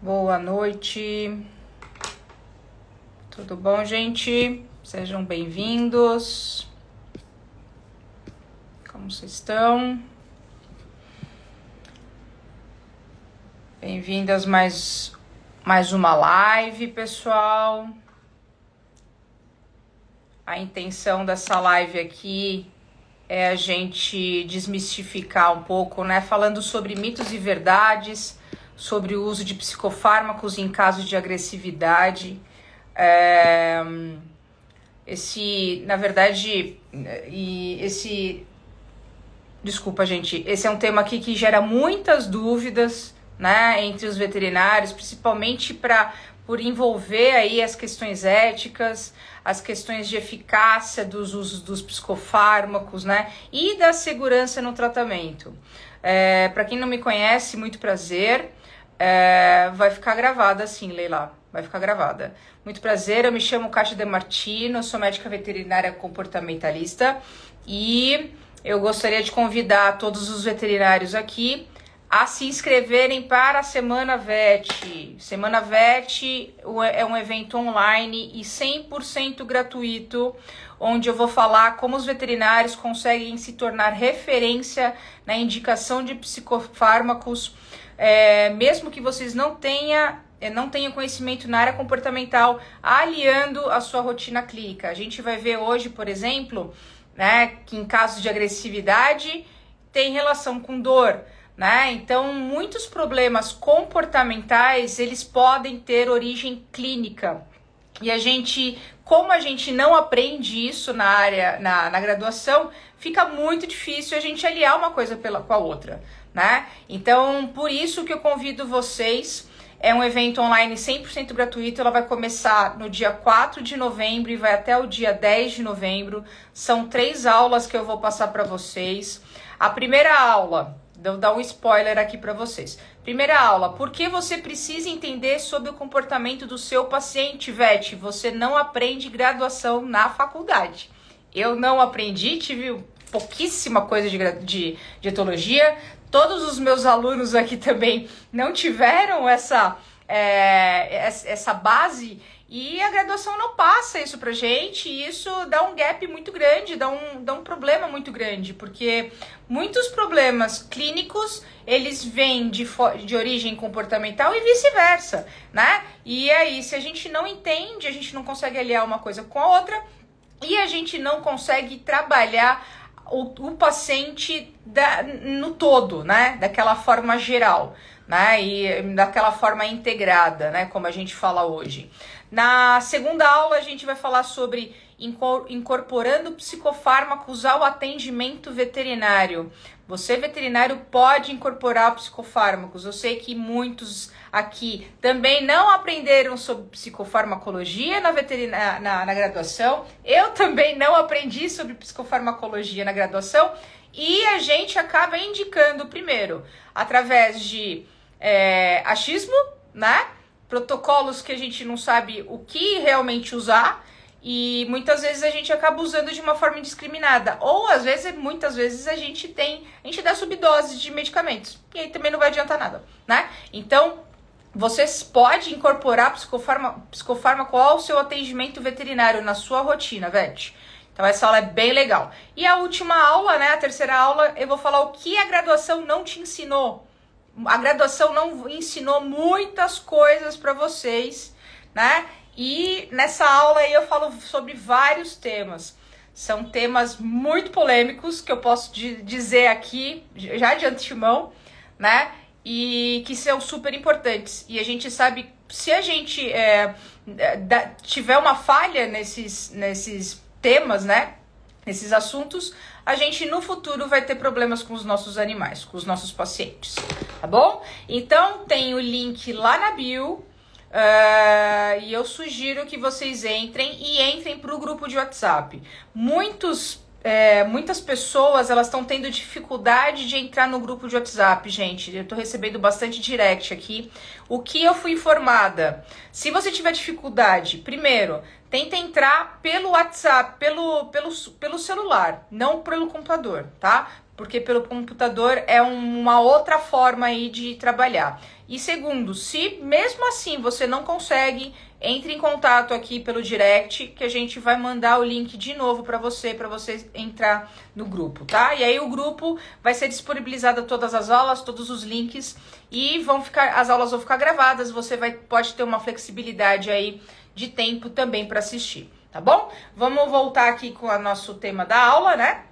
Boa noite. Tudo bom, gente? Sejam bem-vindos. Como vocês estão? Bem-vindas mais uma live, pessoal. A intenção dessa live aqui é a gente desmistificar um pouco, né? Falando sobre mitos e verdades, sobre o uso de psicofármacos em casos de agressividade. Desculpa, gente, esse é um tema aqui que gera muitas dúvidas, né, entre os veterinários, principalmente por envolver aí as questões éticas, as questões de eficácia dos usos dos psicofármacos, né, e da segurança no tratamento. Para quem não me conhece, muito prazer. Vai ficar gravada assim, Leila, vai ficar gravada. Muito prazer, eu me chamo Kátia De Martino, sou médica veterinária comportamentalista e eu gostaria de convidar todos os veterinários aqui a se inscreverem para a Semana VET. Semana VET é um evento online e 100% gratuito, onde eu vou falar como os veterinários conseguem se tornar referência na indicação de psicofármacos, mesmo que vocês não tenham conhecimento na área comportamental, aliando a sua rotina clínica. A gente vai ver hoje, por exemplo, né, que em casos de agressividade tem relação com dor, né? Então, muitos problemas comportamentais, eles podem ter origem clínica. E como a gente não aprende isso na área, na graduação, fica muito difícil a gente aliar uma coisa com a outra, né? Então, por isso que eu convido vocês. É um evento online 100% gratuito, ela vai começar no dia 4 de novembro e vai até o dia 10 de novembro. São 3 aulas que eu vou passar para vocês. A primeira aula, vou dar um spoiler aqui para vocês. Primeira aula, por que você precisa entender sobre o comportamento do seu paciente, Vete? Você não aprende graduação na faculdade. Eu não aprendi, tive pouquíssima coisa de etologia. Todos os meus alunos aqui também não tiveram essa base e a graduação não passa isso pra gente, e isso dá um gap muito grande, dá um problema muito grande, porque muitos problemas clínicos, eles vêm de origem comportamental e vice-versa, né? E aí, se a gente não entende, a gente não consegue aliar uma coisa com a outra e a gente não consegue trabalhar o paciente no todo, né? Daquela forma geral, né? E daquela forma integrada, né? Como a gente fala hoje. Na segunda aula, a gente vai falar sobre incorporando psicofármacos ao atendimento veterinário. Você, veterinário, pode incorporar psicofármacos. Eu sei que muitos aqui também não aprenderam sobre psicofarmacologia na graduação. Eu também não aprendi sobre psicofarmacologia na graduação. E a gente acaba indicando primeiro, através de achismo, né? Protocolos que a gente não sabe o que realmente usar. E muitas vezes a gente acaba usando de uma forma indiscriminada. Ou muitas vezes a gente dá subdoses de medicamentos. E aí também não vai adiantar nada, né? Então, vocês podem incorporar psicofármaco ao seu atendimento veterinário na sua rotina, Vete. Então essa aula é bem legal. E a última aula, né, a terceira aula, eu vou falar o que a graduação não te ensinou. A graduação não ensinou muitas coisas para vocês, né? E nessa aula aí eu falo sobre vários temas. São temas muito polêmicos que eu posso dizer aqui, já de antemão, né? E que são super importantes. E a gente sabe, se a gente tiver uma falha nesses temas, né? Nesses assuntos, a gente no futuro vai ter problemas com os nossos animais, com os nossos pacientes, tá bom? Então tem o link lá na bio. E eu sugiro que vocês entrem para o grupo de WhatsApp. Muitas pessoas, elas estão tendo dificuldade de entrar no grupo de WhatsApp, gente. Eu tô recebendo bastante direct aqui. O que eu fui informada? Se você tiver dificuldade, primeiro, tenta entrar pelo WhatsApp, pelo celular, não pelo computador, tá? porque pelo computador é uma outra forma aí de trabalhar. E segundo, se mesmo assim você não consegue, entre em contato aqui pelo direct, que a gente vai mandar o link de novo para você entrar no grupo, tá? E aí o grupo vai ser disponibilizado todas as aulas, todos os links, e as aulas vão ficar gravadas, você pode ter uma flexibilidade aí de tempo também para assistir, tá bom? Vamos voltar aqui com o nosso tema da aula, né?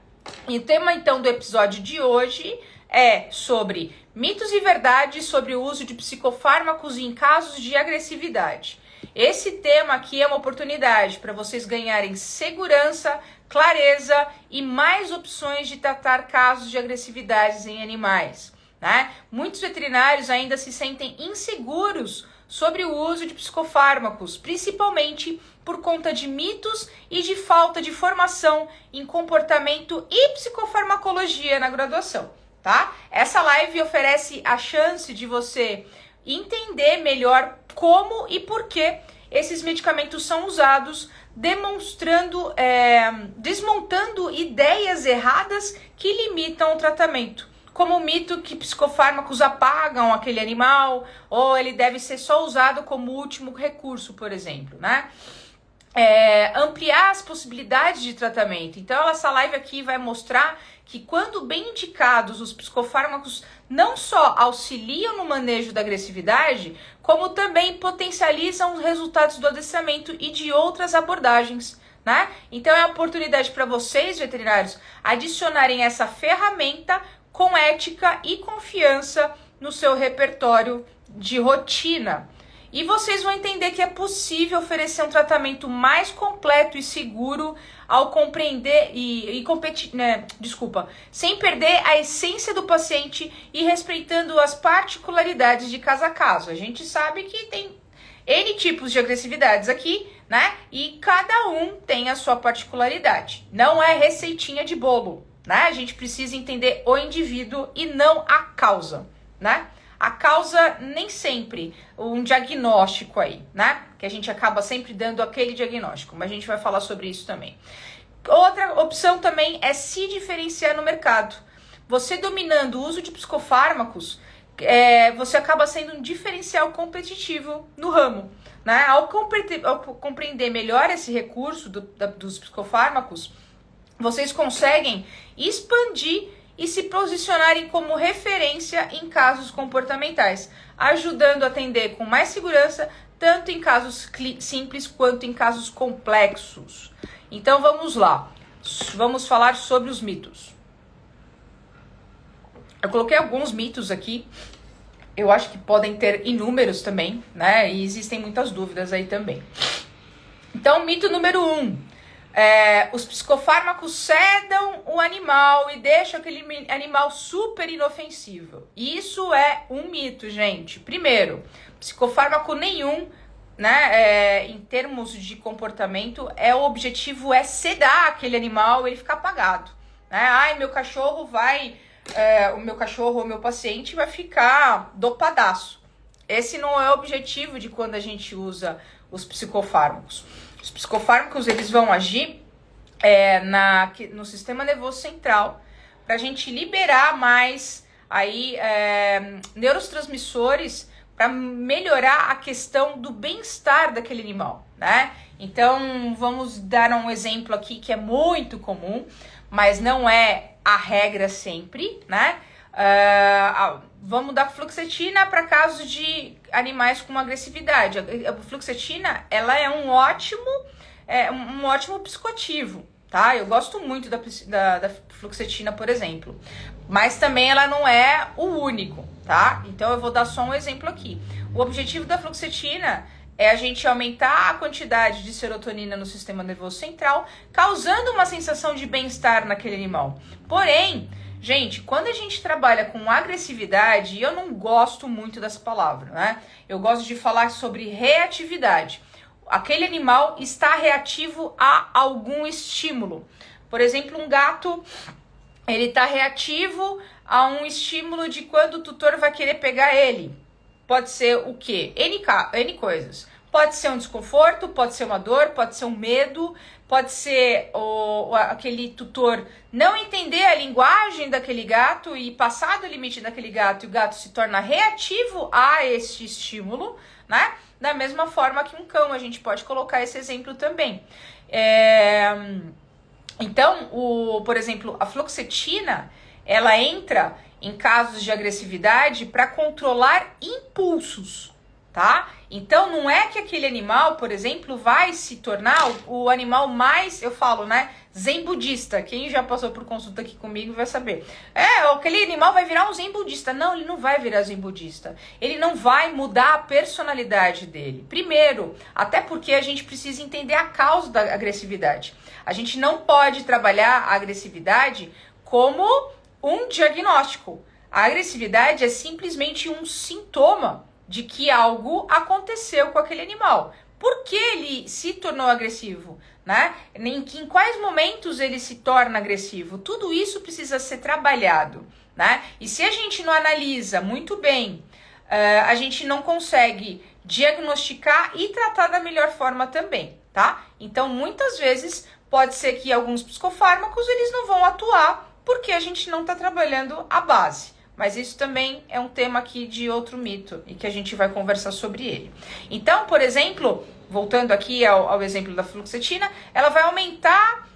E o tema então do episódio de hoje é sobre mitos e verdades sobre o uso de psicofármacos em casos de agressividade. Esse tema aqui é uma oportunidade para vocês ganharem segurança, clareza e mais opções de tratar casos de agressividades em animais, né? Muitos veterinários ainda se sentem inseguros sobre o uso de psicofármacos, principalmente por conta de mitos e de falta de formação em comportamento e psicofarmacologia na graduação, tá? Essa live oferece a chance de você entender melhor como e por que esses medicamentos são usados, desmontando ideias erradas que limitam o tratamento, como o mito que psicofármacos apagam aquele animal, ou ele deve ser só usado como último recurso, por exemplo, né? Ampliar as possibilidades de tratamento. Então, essa live aqui vai mostrar que quando bem indicados, os psicofármacos não só auxiliam no manejo da agressividade, como também potencializam os resultados do adestramento e de outras abordagens, né? Então, é uma oportunidade para vocês, veterinários, adicionarem essa ferramenta com ética e confiança no seu repertório de rotina. E vocês vão entender que é possível oferecer um tratamento mais completo e seguro ao compreender sem perder a essência do paciente e respeitando as particularidades de caso a caso. A gente sabe que tem N tipos de agressividades aqui, né? E cada um tem a sua particularidade. Não é receitinha de bolo, né? A gente precisa entender o indivíduo e não a causa, né? A causa nem sempre um diagnóstico aí, né? Que a gente acaba sempre dando aquele diagnóstico, mas a gente vai falar sobre isso também. Outra opção também é se diferenciar no mercado. Você dominando o uso de psicofármacos, você acaba sendo um diferencial competitivo no ramo, né? Ao compreender melhor esse recurso dos psicofármacos, vocês conseguem expandir e se posicionarem como referência em casos comportamentais, ajudando a atender com mais segurança, tanto em casos simples quanto em casos complexos. Então vamos lá, vamos falar sobre os mitos. Eu coloquei alguns mitos aqui, eu acho que podem ter inúmeros também, né? E existem muitas dúvidas aí também. Então, mito número 1. Os psicofármacos sedam o animal e deixam aquele animal super inofensivo. Isso é um mito, gente. Primeiro, psicofármaco nenhum, né, em termos de comportamento, o objetivo é sedar aquele animal e ele ficar apagado, né? Ai, meu cachorro o meu cachorro ou meu paciente vai ficar dopadaço. Esse não é o objetivo de quando a gente usa os psicofármacos. Os psicofármacos, eles vão agir no sistema nervoso central para a gente liberar mais aí, neurotransmissores para melhorar a questão do bem-estar daquele animal, né? Então, vamos dar um exemplo aqui que é muito comum, mas não é a regra sempre, né? Vamos dar fluoxetina para casos de animais com agressividade. A fluoxetina, ela é um ótimo psicoativo, tá? Eu gosto muito da fluoxetina, por exemplo. Mas também ela não é o único, tá? Então eu vou dar só um exemplo aqui. O objetivo da fluoxetina é a gente aumentar a quantidade de serotonina no sistema nervoso central, causando uma sensação de bem-estar naquele animal. Porém, gente, quando a gente trabalha com agressividade, eu não gosto muito dessa palavra, né? Eu gosto de falar sobre reatividade. Aquele animal está reativo a algum estímulo. Por exemplo, um gato, ele está reativo a um estímulo de quando o tutor vai querer pegar ele. Pode ser o quê? N coisas. Pode ser um desconforto, pode ser uma dor, pode ser um medo, pode ser aquele tutor não entender a linguagem daquele gato e passar do limite daquele gato e o gato se torna reativo a este estímulo, né? Da mesma forma que um cão, a gente pode colocar esse exemplo também. Então, por exemplo, a fluoxetina, ela entra em casos de agressividade para controlar impulsos, tá? Então, não é que aquele animal, por exemplo, vai se tornar o animal mais, eu falo, né, zen budista. Quem já passou por consulta aqui comigo vai saber. Aquele animal vai virar um zen budista. Não, ele não vai virar zen budista. Ele não vai mudar a personalidade dele. Primeiro, até porque a gente precisa entender a causa da agressividade. A gente não pode trabalhar a agressividade como um diagnóstico. A agressividade é simplesmente um sintoma de que algo aconteceu com aquele animal. Por que ele se tornou agressivo? Né? Em quais momentos ele se torna agressivo? Tudo isso precisa ser trabalhado. Né? E se a gente não analisa muito bem, a gente não consegue diagnosticar e tratar da melhor forma também. Tá? Então, muitas vezes, pode ser que alguns psicofármacos eles não vão atuar porque a gente não está trabalhando a base. Mas isso também é um tema aqui de outro mito e que a gente vai conversar sobre ele. Então, por exemplo, voltando aqui ao exemplo da fluoxetina, ela vai aumentar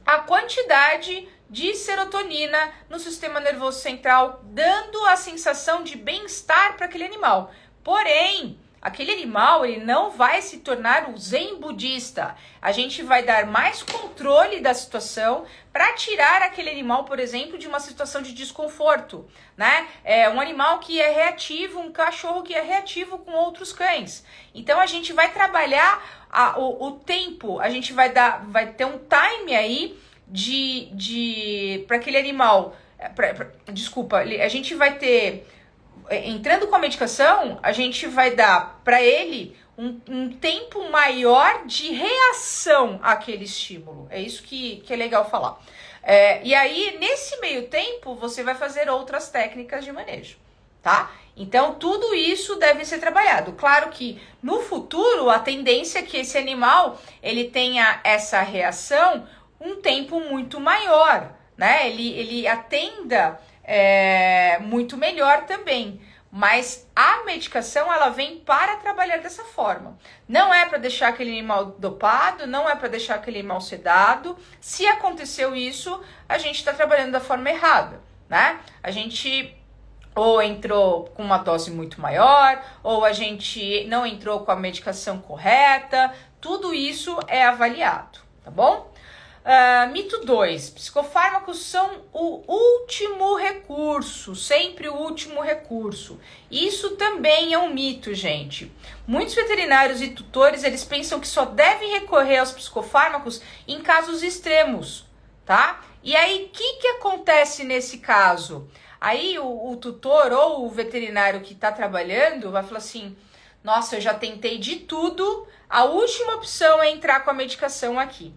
a quantidade de serotonina no sistema nervoso central, dando a sensação de bem-estar para aquele animal. Porém, aquele animal ele não vai se tornar o zen budista. A gente vai dar mais controle da situação para tirar aquele animal, por exemplo, de uma situação de desconforto, né? Um animal que é reativo, um cachorro que é reativo com outros cães. Então a gente vai trabalhar o tempo, a gente vai ter um time aí para aquele animal. A gente vai ter, entrando com a medicação, a gente vai dar para ele um tempo maior de reação àquele estímulo. É isso que é legal falar. E aí, nesse meio tempo, você vai fazer outras técnicas de manejo, tá? Então, tudo isso deve ser trabalhado. Claro que, no futuro, a tendência é que esse animal, ele tenha essa reação um tempo muito maior, né? Ele atenda muito melhor também. Mas a medicação, ela vem para trabalhar dessa forma. Não é para deixar aquele animal dopado, não é para deixar aquele animal sedado. Se aconteceu isso, a gente está trabalhando da forma errada, né? A gente ou entrou com uma dose muito maior, ou a gente não entrou com a medicação correta. Tudo isso é avaliado, tá bom? Mito 2, psicofármacos são o último recurso, sempre o último recurso. Isso também é um mito, gente. Muitos veterinários e tutores, eles pensam que só devem recorrer aos psicofármacos em casos extremos, tá? E aí, o que acontece nesse caso? Aí o tutor ou o veterinário que está trabalhando vai falar assim, nossa, eu já tentei de tudo, a última opção é entrar com a medicação aqui.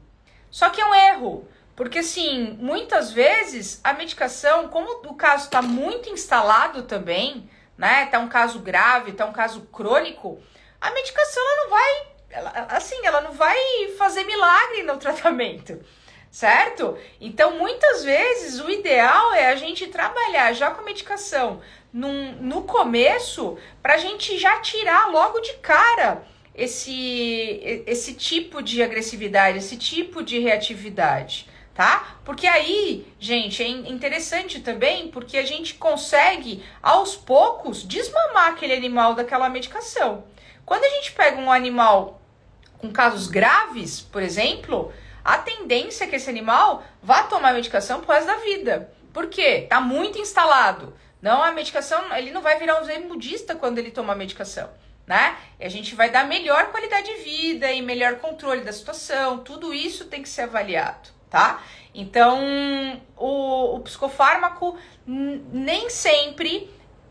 Só que é um erro, porque assim, muitas vezes a medicação, como o caso está muito instalado também, né, tá um caso grave, tá um caso crônico, a medicação ela não vai fazer milagre no tratamento, certo? Então, muitas vezes o ideal é a gente trabalhar já com a medicação no começo, para a gente já tirar logo de cara esse tipo de agressividade, esse tipo de reatividade, tá? Porque aí, gente, é interessante também, porque a gente consegue, aos poucos, desmamar aquele animal daquela medicação. Quando a gente pega um animal com casos graves, por exemplo, a tendência é que esse animal vá tomar medicação pro resto da vida. Por quê? Tá muito instalado. Não, a medicação, ele não vai virar um zen budista quando ele tomar medicação. Né? E a gente vai dar melhor qualidade de vida e melhor controle da situação, tudo isso tem que ser avaliado, tá? Então, o psicofármaco nem sempre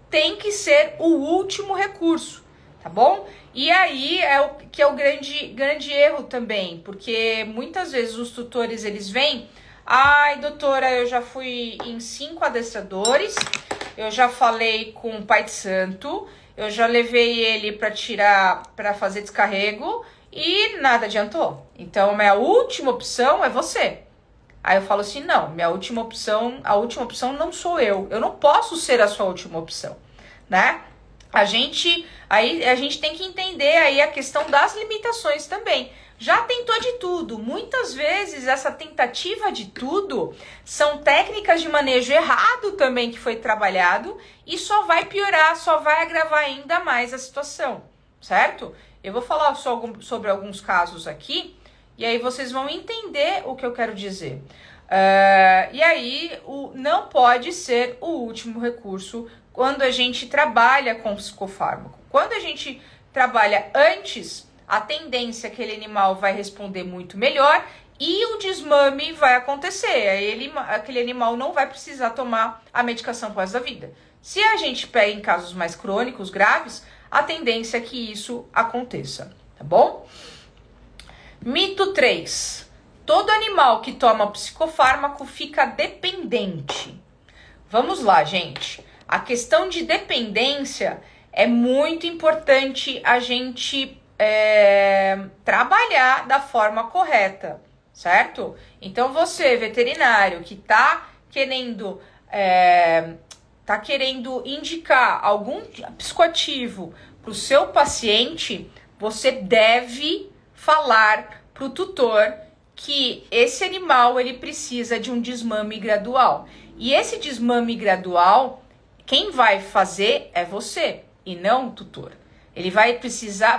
tem que ser o último recurso, tá bom? E aí é o que é o grande erro também, porque muitas vezes os tutores, eles vêm, ai, doutora, eu já fui em 5 adestradores, eu já falei com o pai de santo, eu já levei ele para fazer descarrego e nada adiantou. Então, minha última opção é você. Aí eu falo assim, não, a última opção não sou eu. Eu não posso ser a sua última opção, né? A gente tem que entender aí a questão das limitações também. Já tentou de tudo. Muitas vezes essa tentativa de tudo são técnicas de manejo errado também que foi trabalhado e só vai piorar, só vai agravar ainda mais a situação, certo? Eu vou falar sobre alguns casos aqui e aí vocês vão entender o que eu quero dizer. E aí, não pode ser o último recurso quando a gente trabalha com psicofármaco. Quando a gente trabalha antes, a tendência é que aquele animal vai responder muito melhor e o desmame vai acontecer. Aí aquele animal não vai precisar tomar a medicação pro resto da vida. Se a gente pega em casos mais crônicos, graves, a tendência é que isso aconteça, tá bom? Mito 3. Todo animal que toma psicofármaco fica dependente. Vamos lá, gente. A questão de dependência é muito importante a gente trabalhar da forma correta, certo? Então, você, veterinário, que tá querendo indicar algum psicoativo para o seu paciente, você deve falar para o tutor que esse animal ele precisa de um desmame gradual. E esse desmame gradual, quem vai fazer é você e não o tutor.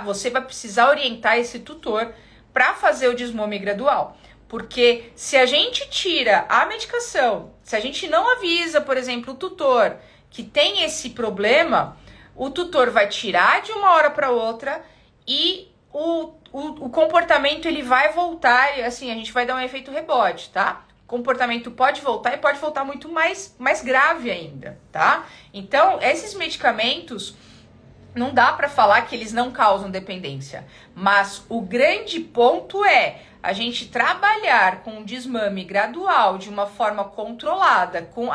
Você vai precisar orientar esse tutor para fazer o desmame gradual. Porque se a gente tira a medicação, se a gente não avisa, por exemplo, o tutor que tem esse problema, o tutor vai tirar de uma hora para outra e o comportamento ele vai voltar, assim, a gente vai dar um efeito rebote, tá? O comportamento pode voltar e pode voltar muito mais grave ainda, tá? Então, esses medicamentos, não dá para falar que eles não causam dependência, mas o grande ponto é a gente trabalhar com um desmame gradual, de uma forma controlada, com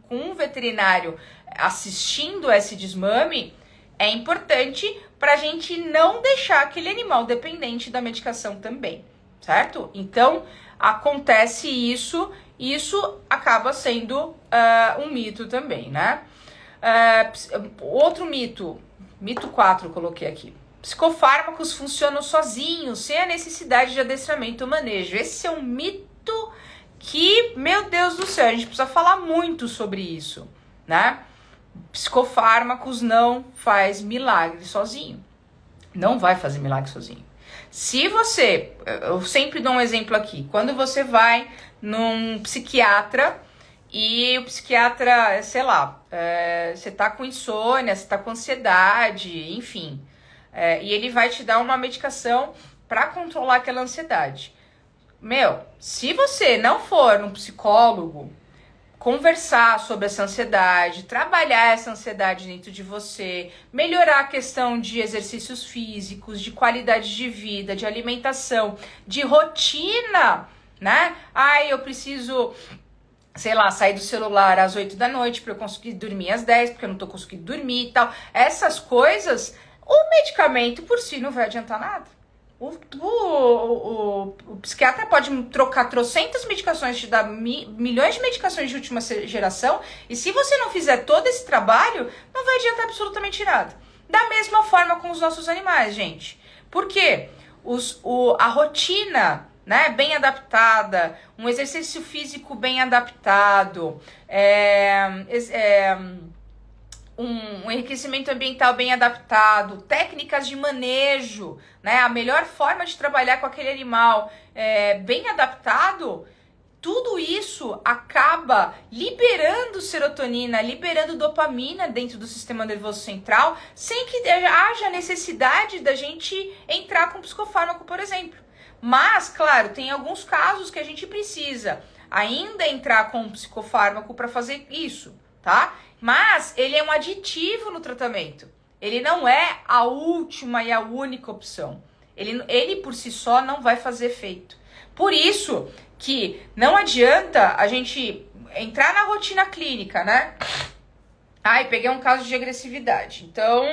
um veterinário assistindo esse desmame, é importante para a gente não deixar aquele animal dependente da medicação também, certo? Então, acontece isso, e isso acaba sendo um mito também, né? Outro mito, mito 4 eu coloquei aqui. Psicofármacos funcionam sozinhos, sem a necessidade de adestramento ou manejo. Esse é um mito que, meu Deus do céu, a gente precisa falar muito sobre isso, né? Psicofármacos não faz milagre sozinho. Não vai fazer milagre sozinho. Se você, eu sempre dou um exemplo aqui, quando você vai num psiquiatra e o psiquiatra, sei lá, você tá com insônia, você tá com ansiedade, enfim, e ele vai te dar uma medicação para controlar aquela ansiedade. Se você não for num psicólogo, conversar sobre essa ansiedade, trabalhar essa ansiedade dentro de você, melhorar a questão de exercícios físicos, de qualidade de vida, de alimentação, de rotina, né? Eu preciso, sei lá, sair do celular às 8 da noite para eu conseguir dormir às 10, porque eu não tô conseguindo dormir e tal. Essas coisas, o medicamento por si não vai adiantar nada. O psiquiatra pode trocar trocentas medicações, te dar milhões de medicações de última geração, e se você não fizer todo esse trabalho, não vai adiantar absolutamente nada. Da mesma forma com os nossos animais, gente. Por quê? A rotina, né, bem adaptada, um exercício físico bem adaptado, um enriquecimento ambiental bem adaptado, técnicas de manejo, né? A melhor forma de trabalhar com aquele animal bem adaptado, tudo isso acaba liberando serotonina, liberando dopamina dentro do sistema nervoso central, sem que haja necessidade da gente entrar com psicofármaco, por exemplo. Mas, claro, tem alguns casos que a gente precisa ainda entrar com psicofármaco para fazer isso, tá? Mas ele é um aditivo no tratamento. Ele não é a última e a única opção. Ele por si só não vai fazer efeito. Por isso que não adianta a gente entrar na rotina clínica, né? Ai, peguei um caso de agressividade. Então,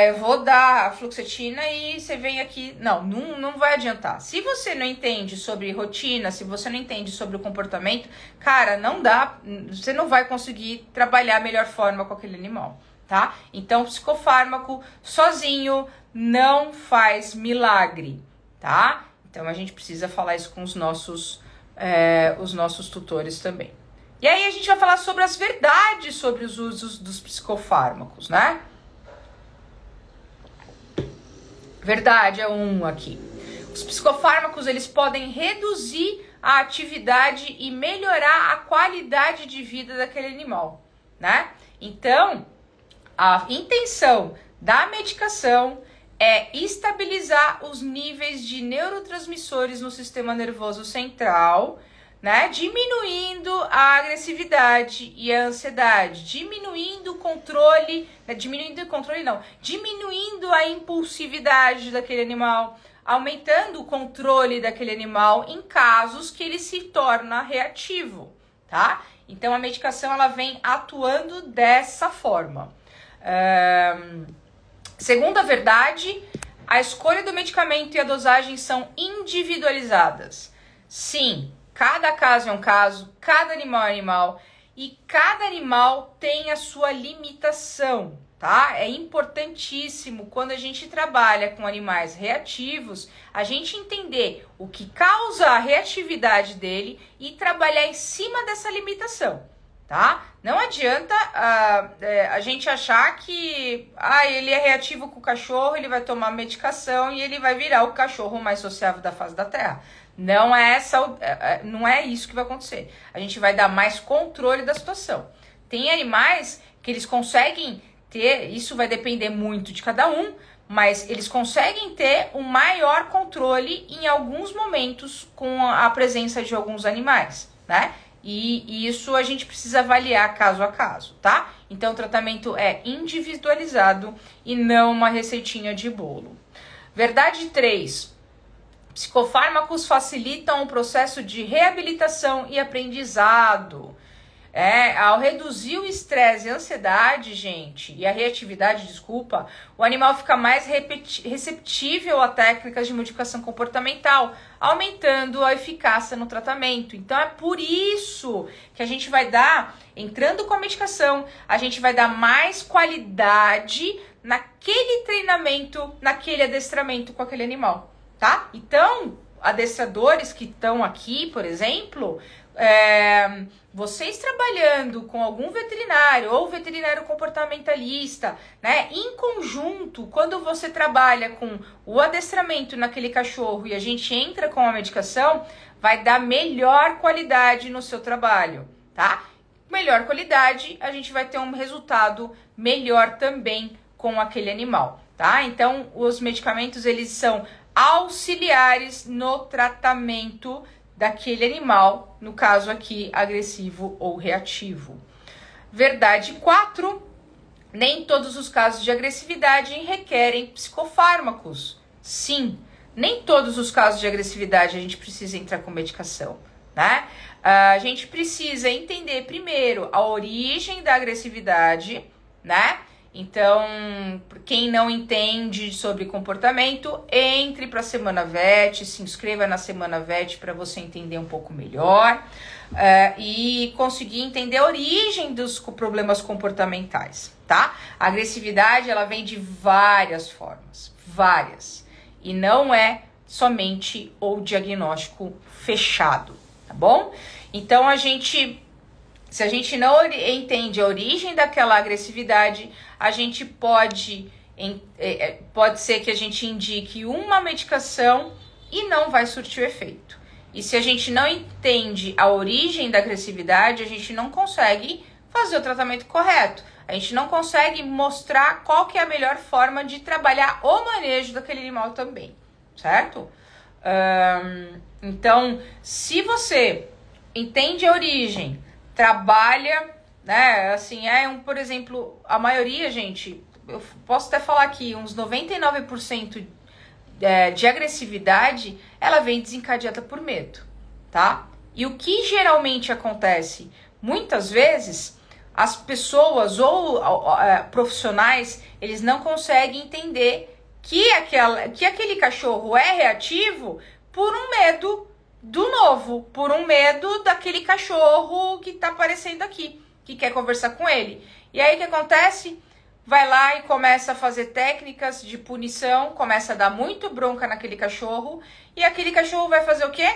eu vou dar a fluoxetina e você vem aqui. Não vai adiantar. Se você não entende sobre rotina, se você não entende sobre o comportamento, cara, não dá. Você não vai conseguir trabalhar a melhor forma com aquele animal, tá? Então, psicofármaco sozinho não faz milagre, tá? Então, a gente precisa falar isso com os nossos tutores também. E aí a gente vai falar sobre as verdades sobre os usos dos psicofármacos, né? Verdade é um aqui. Os psicofármacos, eles podem reduzir a atividade e melhorar a qualidade de vida daquele animal, né? Então, a intenção da medicação é estabilizar os níveis de neurotransmissores no sistema nervoso central, né? Diminuindo a agressividade e a ansiedade, diminuindo a impulsividade daquele animal, aumentando o controle daquele animal em casos que ele se torna reativo, tá? Então a medicação ela vem atuando dessa forma. Segunda verdade, a escolha do medicamento e a dosagem são individualizadas. Sim, cada caso é um caso, cada animal é um animal e cada animal tem a sua limitação, tá? É importantíssimo quando a gente trabalha com animais reativos, a gente entender o que causa a reatividade dele e trabalhar em cima dessa limitação, tá? Não adianta a gente achar que ele é reativo com o cachorro, ele vai tomar medicação e ele vai virar o cachorro mais sociável da face da Terra. Não é isso que vai acontecer. A gente vai dar mais controle da situação. Tem animais que eles conseguem ter, isso vai depender muito de cada um, mas eles conseguem ter um maior controle em alguns momentos com a presença de alguns animais, né? E isso a gente precisa avaliar caso a caso, tá? Então o tratamento é individualizado e não uma receitinha de bolo. Verdade 3. Psicofármacos facilitam o processo de reabilitação e aprendizado. Ao reduzir o estresse e a ansiedade, gente, e a reatividade, desculpa, o animal fica mais receptível a técnicas de modificação comportamental, aumentando a eficácia no tratamento. Então é por isso que a gente vai dar, entrando com a medicação, a gente vai dar mais qualidade naquele treinamento, naquele adestramento com aquele animal, tá? Então, adestradores que estão aqui, por exemplo, vocês trabalhando com algum veterinário ou veterinário comportamentalista, né, em conjunto, quando você trabalha com o adestramento naquele cachorro e a gente entra com a medicação, vai dar melhor qualidade no seu trabalho, tá? Melhor qualidade, a gente vai ter um resultado melhor também com aquele animal, tá? Então, os medicamentos, eles são auxiliares no tratamento daquele animal, no caso aqui, agressivo ou reativo. Verdade 4. Nem todos os casos de agressividade requerem psicofármacos. Sim, nem todos os casos de agressividade a gente precisa entrar com medicação, né? A gente precisa entender primeiro a origem da agressividade, né? Então, quem não entende sobre comportamento, entre para a Semana VET, se inscreva na Semana VET para você entender um pouco melhor e conseguir entender a origem dos problemas comportamentais, tá? A agressividade, ela vem de várias formas, várias, e não é somente o diagnóstico fechado, tá bom? Então, se a gente não entende a origem daquela agressividade, a gente pode ser que a gente indique uma medicação e não vai surtir o efeito. E se a gente não entende a origem da agressividade, a gente não consegue fazer o tratamento correto. A gente não consegue mostrar qual que é a melhor forma de trabalhar o manejo daquele animal também, certo? Então, se você entende a origem, trabalha, né, assim, por exemplo, a maioria, gente, eu posso até falar aqui, uns 99% de agressividade, ela vem desencadeada por medo, tá? E o que geralmente acontece, muitas vezes, as pessoas ou profissionais, eles não conseguem entender que aquele cachorro é reativo por um medo do novo, por um medo daquele cachorro que tá aparecendo aqui, que quer conversar com ele. E aí o que acontece? Vai lá e começa a fazer técnicas de punição, começa a dar muito bronca naquele cachorro, e aquele cachorro vai fazer o quê?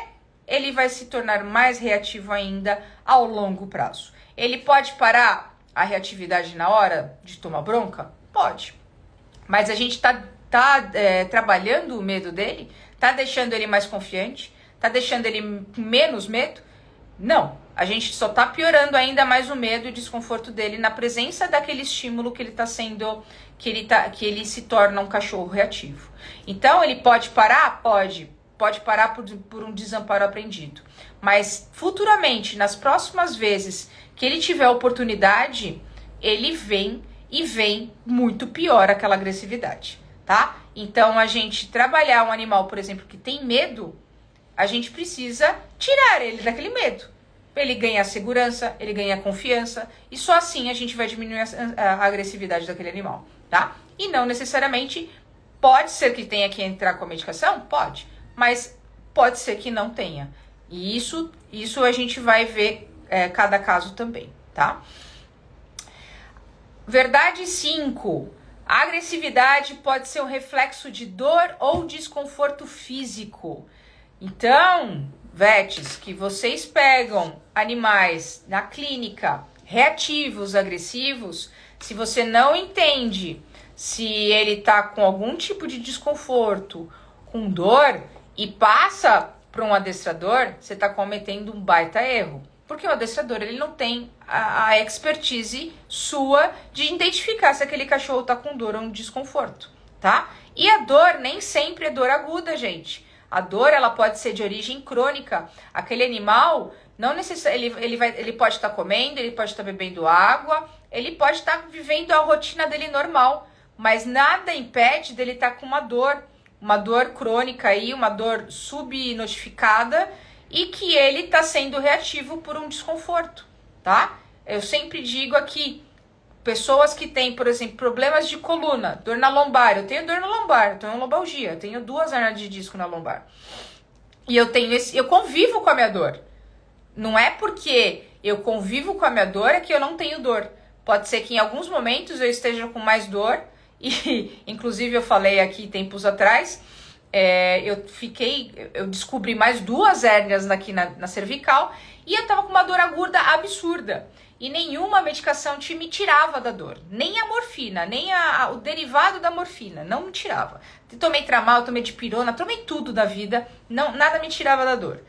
Ele vai se tornar mais reativo ainda ao longo prazo. Ele pode parar a reatividade na hora de tomar bronca? Pode. Mas a gente tá trabalhando o medo dele? Tá deixando ele mais confiante? Tá deixando ele com menos medo? Não. A gente só tá piorando ainda mais o medo e o desconforto dele na presença daquele estímulo que ele tá sendo, que ele se torna um cachorro reativo. Então, ele pode parar? Pode. Pode parar por um desamparo aprendido. Mas, futuramente, nas próximas vezes que ele tiver a oportunidade, ele vem muito pior aquela agressividade, tá? Então, a gente trabalhar um animal, por exemplo, que tem medo, a gente precisa tirar ele daquele medo. Ele ganha segurança, ele ganha confiança, e só assim a gente vai diminuir a agressividade daquele animal, tá? E não necessariamente, pode ser que tenha que entrar com a medicação? Pode, mas pode ser que não tenha. E isso a gente vai ver cada caso também, tá? Verdade 5. A agressividade pode ser um reflexo de dor ou desconforto físico. Então, vets, que vocês pegam animais na clínica reativos, agressivos, se você não entende se ele tá com algum tipo de desconforto, com dor, e passa para um adestrador, você tá cometendo um baita erro. Porque o adestrador, ele não tem a expertise sua de identificar se aquele cachorro tá com dor ou um desconforto, tá? E a dor nem sempre é dor aguda, gente. A dor, ela pode ser de origem crônica. Aquele animal, não necessariamente, ele pode estar comendo, ele pode estar bebendo água, ele pode estar vivendo a rotina dele normal, mas nada impede dele estar com uma dor crônica aí, uma dor subnotificada, e que ele está sendo reativo por um desconforto, tá? Eu sempre digo aqui, pessoas que têm, por exemplo, problemas de coluna, dor na lombar. Eu tenho dor na lombar, eu tenho lombalgia, eu tenho 2 hernias de disco na lombar. E eu convivo com a minha dor. Não é porque eu convivo com a minha dor é que eu não tenho dor. Pode ser que em alguns momentos eu esteja com mais dor. E, inclusive, eu falei aqui tempos atrás, eu descobri mais 2 hérnias aqui na cervical. E eu tava com uma dor aguda absurda. E nenhuma medicação me tirava da dor. Nem a morfina, nem o derivado da morfina. Não me tirava. Tomei tramal, tomei dipirona, tomei tudo da vida. Nada me tirava da dor.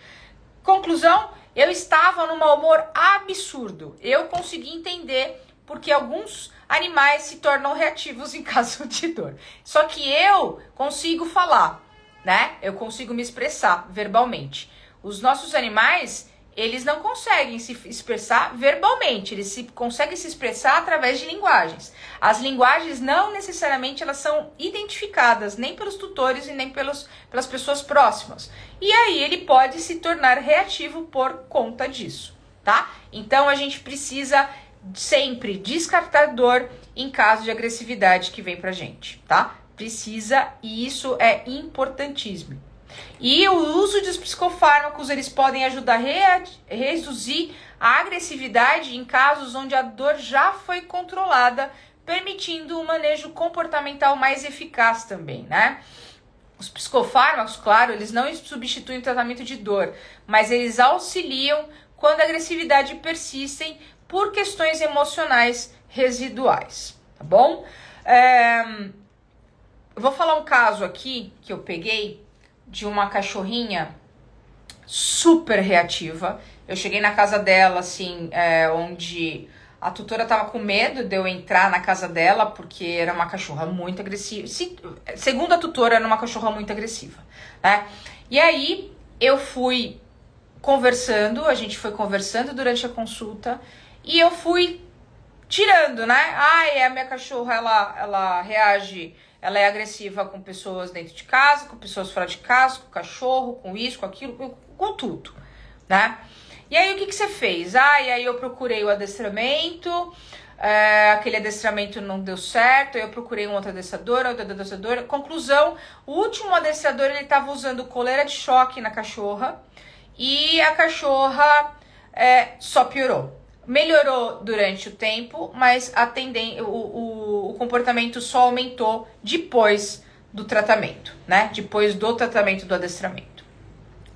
Conclusão, eu estava num mau humor absurdo. Eu consegui entender porque alguns animais se tornam reativos em caso de dor. Só que eu consigo falar, né? Eu consigo me expressar verbalmente. Os nossos animais, eles não conseguem se expressar verbalmente, eles conseguem se expressar através de linguagens. As linguagens não necessariamente elas são identificadas nem pelos tutores e nem pelas pessoas próximas. E aí ele pode se tornar reativo por conta disso, tá? Então a gente precisa sempre descartar dor em caso de agressividade que vem pra gente, tá? Precisa, e isso é importantíssimo. E o uso dos psicofármacos, eles podem ajudar a reduzir a agressividade em casos onde a dor já foi controlada, permitindo um manejo comportamental mais eficaz também, né? Os psicofármacos, claro, eles não substituem o tratamento de dor, mas eles auxiliam quando a agressividade persistem por questões emocionais residuais, tá bom? Eu vou falar um caso aqui que eu peguei de uma cachorrinha super reativa. Eu cheguei na casa dela, assim, onde a tutora tava com medo de eu entrar na casa dela, porque era uma cachorra muito agressiva. Segundo a tutora, era uma cachorra muito agressiva, né? E aí, eu fui conversando, a gente foi conversando durante a consulta, e eu fui tirando, né? A minha cachorra, ela reage, ela é agressiva com pessoas dentro de casa, com pessoas fora de casa, com o cachorro, com isso, com aquilo, com tudo, né? E aí, o que você fez? E aí eu procurei o adestramento, aquele adestramento não deu certo, eu procurei um outro adestrador, Conclusão, o último adestrador, ele estava usando coleira de choque na cachorra e a cachorra só piorou. Melhorou durante o tempo, mas o comportamento só aumentou depois do tratamento, né? Depois do tratamento do adestramento.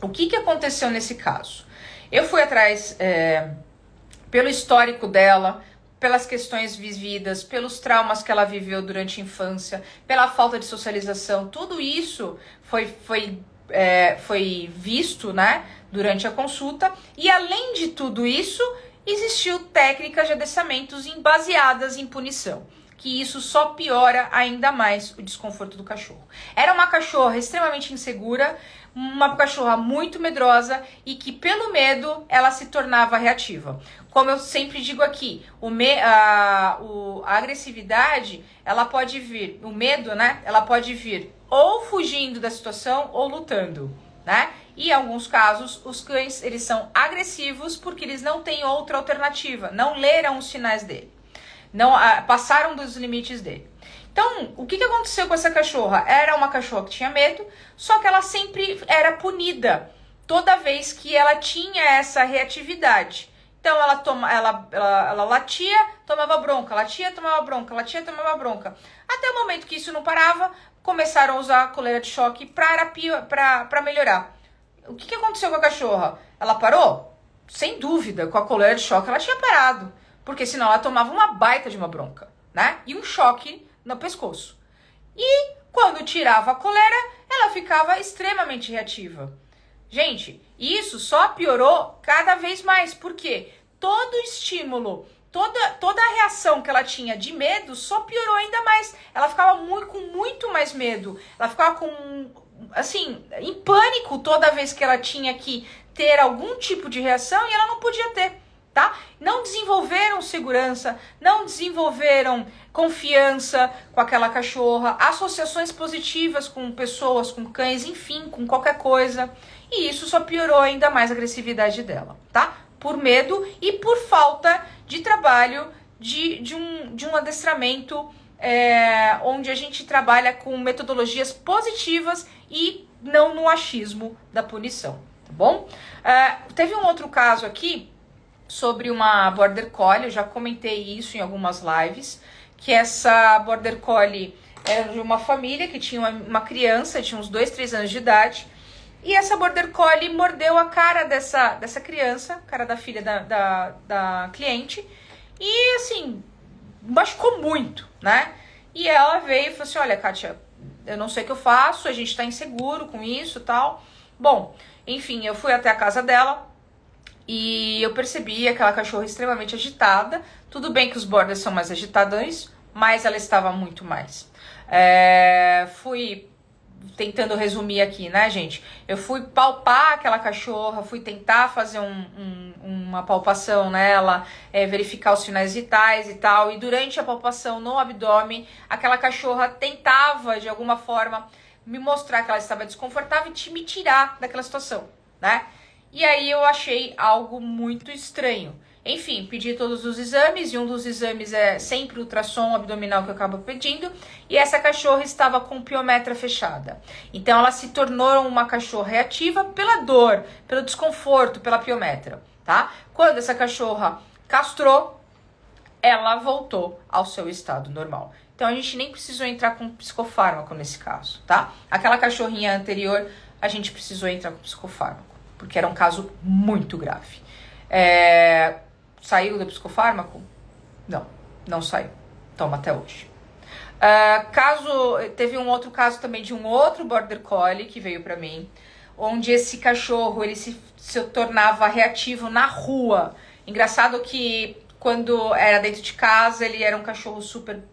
O que aconteceu nesse caso? Eu fui atrás pelo histórico dela, pelas questões vividas, pelos traumas que ela viveu durante a infância, pela falta de socialização, tudo isso foi visto, né, durante a consulta. E além de tudo isso, existiu técnicas de adestramentos baseadas em punição, que isso só piora ainda mais o desconforto do cachorro. Era uma cachorra extremamente insegura, uma cachorra muito medrosa e que pelo medo ela se tornava reativa. Como eu sempre digo aqui, a agressividade, ela pode vir, o medo, né? Ela pode vir ou fugindo da situação ou lutando, né? E em alguns casos, os cães, eles são agressivos porque eles não têm outra alternativa, não leram os sinais dele, não passaram dos limites dele. Então, o que aconteceu com essa cachorra? Era uma cachorra que tinha medo, só que ela sempre era punida toda vez que ela tinha essa reatividade. Então, ela latia, tomava bronca, latia, tomava bronca, latia, tomava bronca. Até o momento que isso não parava, começaram a usar a coleira de choque para melhorar. O que aconteceu com a cachorra? Ela parou? Sem dúvida, com a coleira de choque ela tinha parado, porque senão ela tomava uma baita de uma bronca, né? E um choque no pescoço. E quando tirava a coleira, ela ficava extremamente reativa. Gente, isso só piorou cada vez mais, porque todo estímulo, toda a reação que ela tinha de medo só piorou ainda mais. Ela ficava com muito mais medo, ela ficava em pânico toda vez que ela tinha que ter algum tipo de reação e ela não podia ter, tá? Não desenvolveram segurança, não desenvolveram confiança com aquela cachorra, associações positivas com pessoas, com cães, enfim, com qualquer coisa. E isso só piorou ainda mais a agressividade dela, tá? Por medo e por falta de trabalho de um adestramento onde a gente trabalha com metodologias positivas e não no achismo da punição, tá bom? Teve um outro caso aqui sobre uma Border Collie, eu já comentei isso em algumas lives, que essa Border Collie era de uma família que tinha uma criança, tinha uns 2, 3 anos de idade, e essa Border Collie mordeu a cara dessa criança, cara da filha da cliente, e assim, machucou muito, né? E ela veio e falou assim, olha, Kátia, eu não sei o que eu faço, a gente tá inseguro com isso e tal. Bom, enfim, eu fui até a casa dela e eu percebi aquela cachorra extremamente agitada. Tudo bem que os Borders são mais agitadões, mas ela estava muito mais. Fui tentando resumir aqui, né, gente? Eu fui palpar aquela cachorra, fui tentar fazer uma palpação nela, verificar os sinais vitais e tal. E durante a palpação no abdômen, aquela cachorra tentava, de alguma forma, me mostrar que ela estava desconfortável e me tirar daquela situação, né? E aí eu achei algo muito estranho. Enfim, pedi todos os exames, e um dos exames é sempre ultrassom abdominal que eu acabo pedindo, e essa cachorra estava com piometra fechada. Então ela se tornou uma cachorra reativa pela dor, pelo desconforto, pela piometra, tá? Quando essa cachorra castrou, ela voltou ao seu estado normal. Então a gente nem precisou entrar com psicofármaco nesse caso, tá? Aquela cachorrinha anterior, a gente precisou entrar com psicofármaco, porque era um caso muito grave. Saiu do psicofármaco? Não, não saiu. Toma até hoje. Teve um outro caso também de um outro Border Collie que veio pra mim, onde esse cachorro ele se tornava reativo na rua. Engraçado que quando era dentro de casa ele era um cachorro super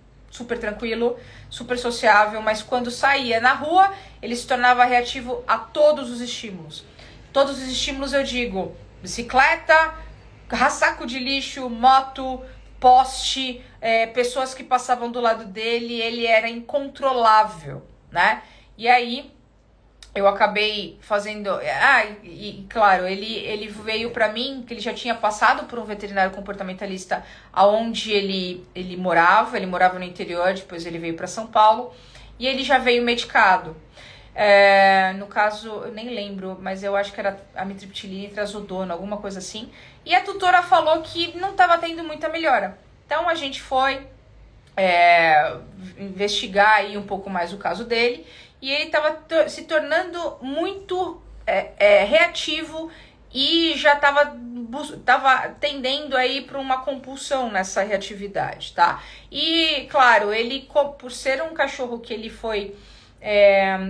tranquilo, super sociável, mas quando saía na rua ele se tornava reativo a todos os estímulos. Todos os estímulos eu digo bicicleta, saco de lixo, moto, poste, pessoas que passavam do lado dele, ele era incontrolável, né? E aí eu acabei fazendo... claro, ele veio para mim, que ele já tinha passado por um veterinário comportamentalista aonde ele morava no interior, depois ele veio para São Paulo, e ele já veio medicado. No caso, eu nem lembro, mas eu acho que era amitriptilina e trazodona, alguma coisa assim. E a tutora falou que não estava tendo muita melhora. Então a gente foi investigar aí um pouco mais o caso dele. E ele estava se tornando muito reativo e já estava tendendo aí para uma compulsão nessa reatividade, tá? E, claro, ele, por ser um cachorro que ele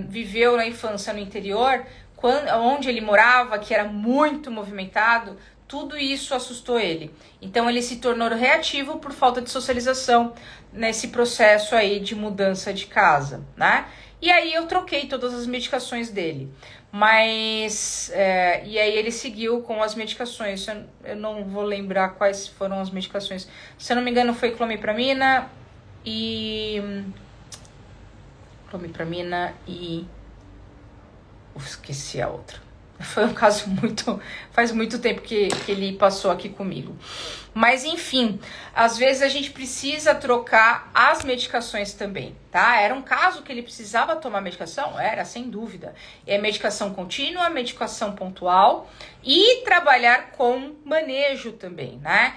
viveu na infância no interior, onde ele morava, que era muito movimentado, tudo isso assustou ele. Então, ele se tornou reativo por falta de socialização nesse processo aí de mudança de casa, né? E aí eu troquei todas as medicações dele, mas e aí ele seguiu com as medicações. Eu não vou lembrar quais foram as medicações. Se eu não me engano, foi clomipramina e esqueci a outra. Foi um caso faz muito tempo que ele passou aqui comigo. Mas enfim, às vezes a gente precisa trocar as medicações também, tá? Era um caso que ele precisava tomar medicação? Era, sem dúvida. É medicação contínua, medicação pontual e trabalhar com manejo também, né?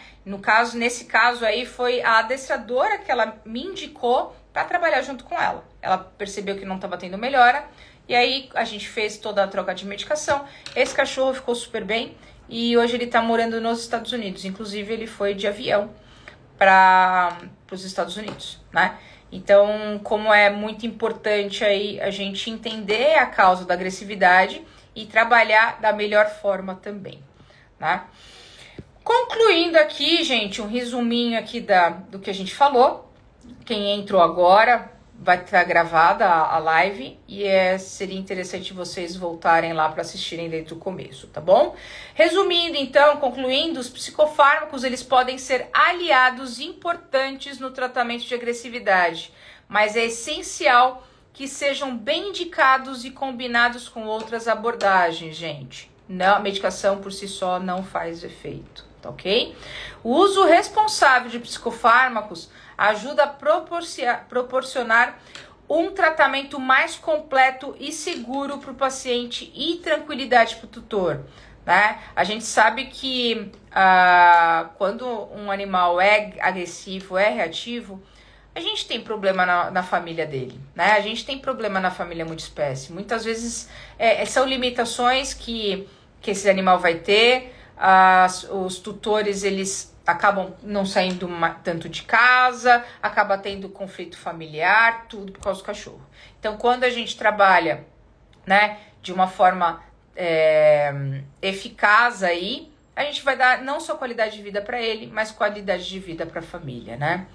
Nesse caso aí, foi a adestradora que ela me indicou para trabalhar junto com ela. Ela percebeu que não estava tendo melhora. E aí a gente fez toda a troca de medicação. Esse cachorro ficou super bem e hoje ele tá morando nos Estados Unidos. Inclusive ele foi de avião para os Estados Unidos, né? Então, como é muito importante aí a gente entender a causa da agressividade e trabalhar da melhor forma também, né? Concluindo aqui, gente, um resuminho aqui do que a gente falou. Quem entrou agora, vai estar gravada a live e seria interessante vocês voltarem lá para assistirem desde o começo, tá bom? Resumindo então, concluindo, os psicofármacos eles podem ser aliados importantes no tratamento de agressividade, mas é essencial que sejam bem indicados e combinados com outras abordagens, gente. Não, a medicação por si só não faz efeito, tá ok? O uso responsável de psicofármacos ajuda a proporcionar um tratamento mais completo e seguro para o paciente e tranquilidade para o tutor, né? A gente sabe que quando um animal é agressivo, é reativo, a gente tem problema na família dele, né? A gente tem problema na família multiespécie. Muitas vezes são limitações que esse animal vai ter. Os tutores, eles acabam não saindo tanto de casa, acaba tendo conflito familiar, tudo por causa do cachorro. Então, quando a gente trabalha, né, de uma forma eficaz aí, a gente vai dar não só qualidade de vida para ele, mas qualidade de vida para a família, né?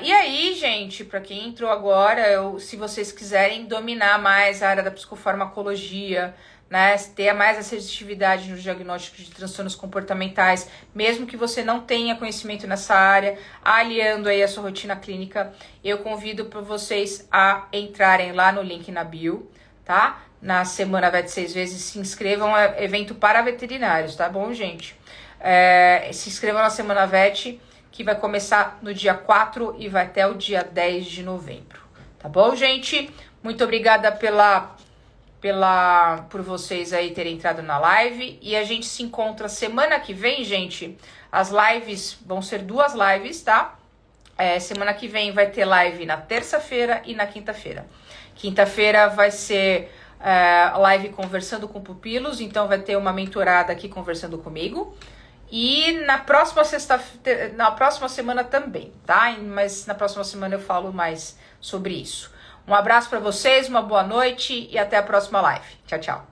E aí, gente, para quem entrou agora, se vocês quiserem dominar mais a área da psicofarmacologia, né, ter mais assertividade nos diagnósticos de transtornos comportamentais, mesmo que você não tenha conhecimento nessa área, aliando aí a sua rotina clínica, eu convido para vocês a entrarem lá no link na bio, tá? Na Semana VET 6 vezes, se inscrevam, é evento para veterinários, tá bom, gente? Se inscrevam na Semana VET, que vai começar no dia 4 e vai até o dia 10 de novembro, tá bom, gente? Muito obrigada por vocês aí terem entrado na live, e a gente se encontra semana que vem, gente. As lives vão ser 2 lives, tá? Semana que vem vai ter live na terça-feira e na quinta-feira. Quinta-feira vai ser live conversando com pupilos, então vai ter uma mentorada aqui conversando comigo. E na próxima semana também, tá? Mas na próxima semana eu falo mais sobre isso. Um abraço para vocês, uma boa noite e até a próxima live. Tchau, tchau.